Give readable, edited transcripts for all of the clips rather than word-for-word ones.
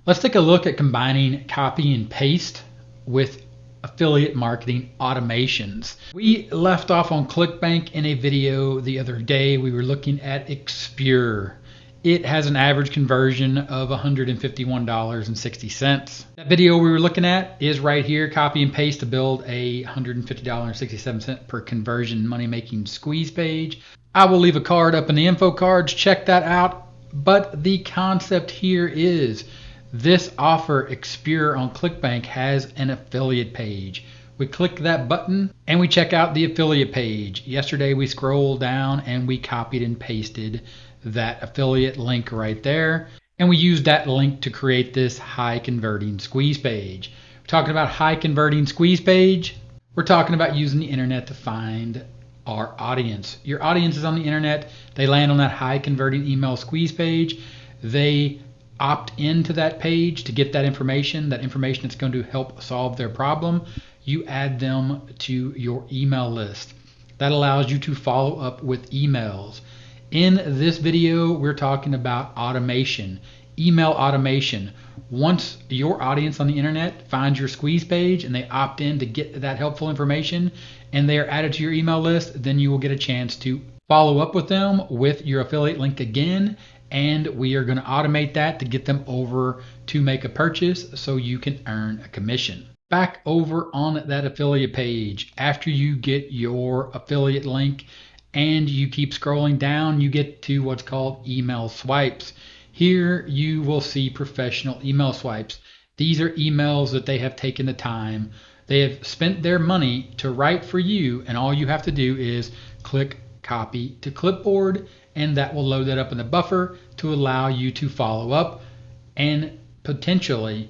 Let's take a look at combining copy and paste with affiliate marketing automations. We left off on ClickBank in a video the other day. We were looking at Expure. It has an average conversion of $151.60. That video we were looking at is right here, copy and paste to build a $150.67 per conversion money-making squeeze page. I will leave a card up in the info cards, check that out. But the concept here is this offer, Expure on ClickBank, has an affiliate page. We click that button and we check out the affiliate page. Yesterday we scrolled down and we copied and pasted that affiliate link right there. And we used that link to create this high converting squeeze page. We're talking about high converting squeeze page. We're talking about using the internet to find our audience. Your audience is on the internet. They land on that high converting email squeeze page. They opt into that page to get that information that's going to help solve their problem. You add them to your email list. That allows you to follow up with emails. In this video, we're talking about automation, email automation. Once your audience on the internet finds your squeeze page and they opt in to get that helpful information and they are added to your email list, then you will get a chance to follow up with them with your affiliate link again. And we are going to automate that to get them over to make a purchase so you can earn a commission. Back over on that affiliate page, after you get your affiliate link and you keep scrolling down, you get to what's called email swipes. Here you will see professional email swipes. These are emails that they have taken the time. They have spent their money to write for you, and all you have to do is click copy to clipboard, and that will load that up in the buffer to allow you to follow up and potentially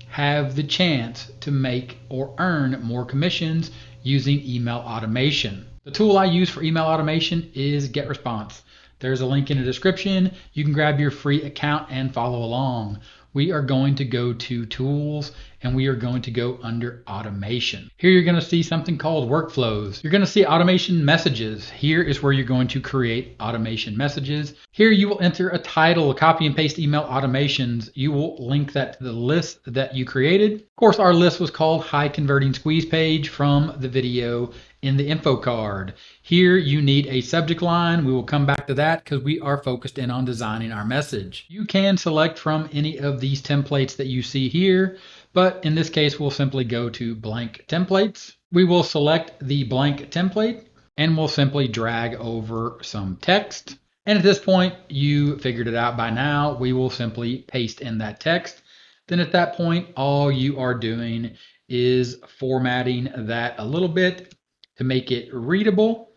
have the chance to make or earn more commissions using email automation. The tool I use for email automation is GetResponse. There's a link in the description. You can grab your free account and follow along. We are going to go to Tools and we are going to go under Automation. Here you're going to see something called Workflows. You're going to see Automation Messages. Here is where you're going to create automation messages. Here you will enter a title, copy and paste email automations. You will link that to the list that you created. Of course, our list was called High Converting Squeeze Page from the video in the info card. Here you need a subject line. We will come back to that because we are focused in on designing our message. You can select from any of these templates that you see here, but in this case we'll simply go to blank templates. We will select the blank template and we'll simply drag over some text. And at this point, you figured it out by now, we will simply paste in that text. Then at that point, all you are doing is formatting that a little bit to make it readable,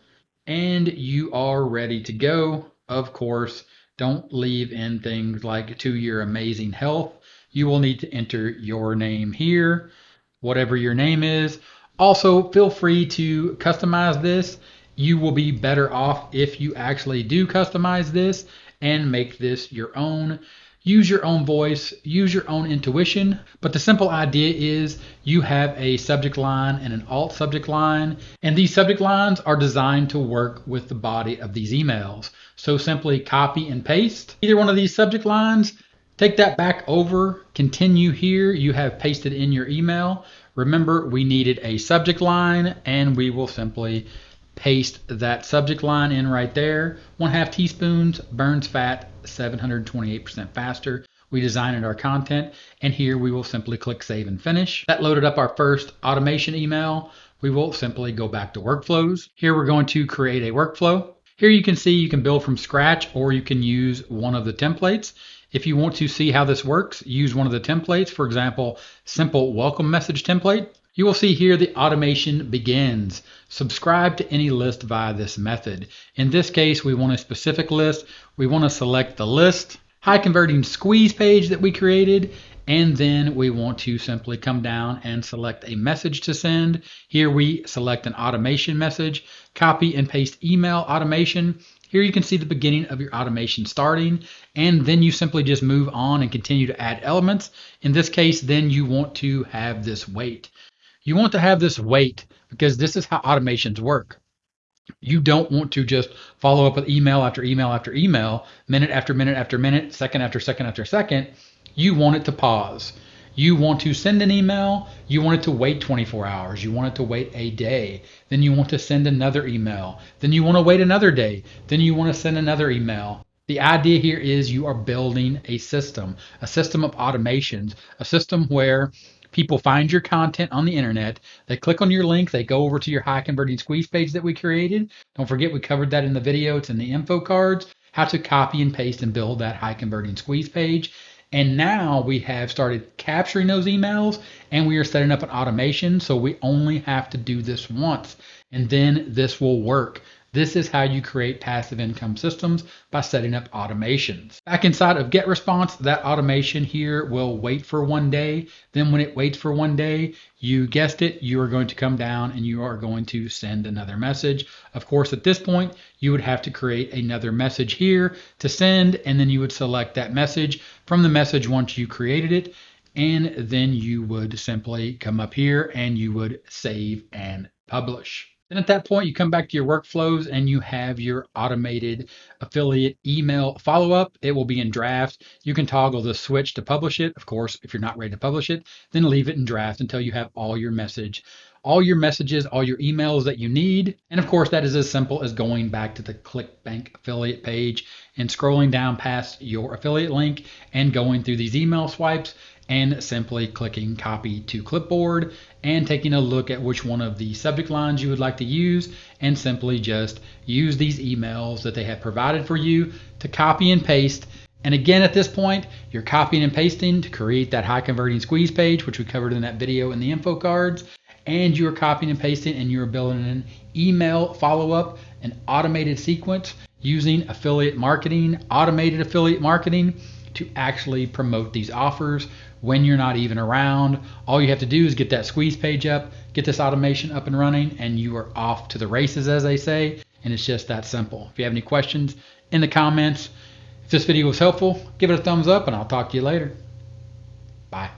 and you are ready to go. Of course, don't leave in things like "to your amazing health." You will need to enter your name here, whatever your name is. Also, feel free to customize this. You will be better off if you actually do customize this and make this your own. Use your own voice, use your own intuition, but the simple idea is you have a subject line and an alt subject line, and these subject lines are designed to work with the body of these emails. So simply copy and paste either one of these subject lines, take that back over, continue here, you have pasted in your email. Remember, we needed a subject line, and we will simply paste that subject line in right there. 1/2 teaspoons burns fat 728% faster. We designed our content, and here we will simply click save and finish. That loaded up our first automation email. We will simply go back to workflows. Here we're going to create a workflow. Here you can see you can build from scratch or you can use one of the templates. If you want to see how this works, use one of the templates. For example, simple welcome message template. You will see here the automation begins. Subscribe to any list via this method. In this case, we want a specific list. We want to select the list, high converting squeeze page that we created, and then we want to simply come down and select a message to send. Here we select an automation message, copy and paste email automation. Here you can see the beginning of your automation starting, and then you simply just move on and continue to add elements. In this case, then you want to have this wait. You want to have this wait because this is how automations work. You don't want to just follow up with email after email after email, minute after minute after minute, second after second after second. you want it to pause. You want to send an email, you want it to wait 24 hours, you want it to wait a day, then you want to send another email, then you want to wait another day, then you want to send another email. The idea here is you are building a system of automations, a system where people find your content on the internet, they click on your link, they go over to your high converting squeeze page that we created. Don't forget, we covered that in the video, it's in the info cards, how to copy and paste and build that high converting squeeze page. And now we have started capturing those emails and we are setting up an automation. So we only have to do this once and then this will work. This is how you create passive income systems, by setting up automations. Back inside of GetResponse, that automation here will wait for 1 day. Then when it waits for 1 day, you guessed it, you are going to come down and you are going to send another message. Of course, at this point, you would have to create another message here to send, and then you would select that message from the message once you created it. And then you would simply come up here and you would save and publish. Then at that point, you come back to your workflows and you have your automated affiliate email follow-up. It will be in draft. You can toggle the switch to publish it. Of course, if you're not ready to publish it, then leave it in draft until you have all your messages, all your emails that you need. And of course, that is as simple as going back to the ClickBank affiliate page and scrolling down past your affiliate link and going through these email swipes and simply clicking copy to clipboard and taking a look at which one of the subject lines you would like to use, and simply just use these emails that they have provided for you to copy and paste. And again, at this point, you're copying and pasting to create that high converting squeeze page, which we covered in that video in the info cards. And you're copying and pasting and you're building an email follow-up, an automated sequence using affiliate marketing, automated affiliate marketing, to actually promote these offers when you're not even around. All you have to do is get that squeeze page up, get this automation up and running, and you are off to the races, as they say. And it's just that simple. If you have any questions, in the comments. If this video was helpful, give it a thumbs up and I'll talk to you later. Bye.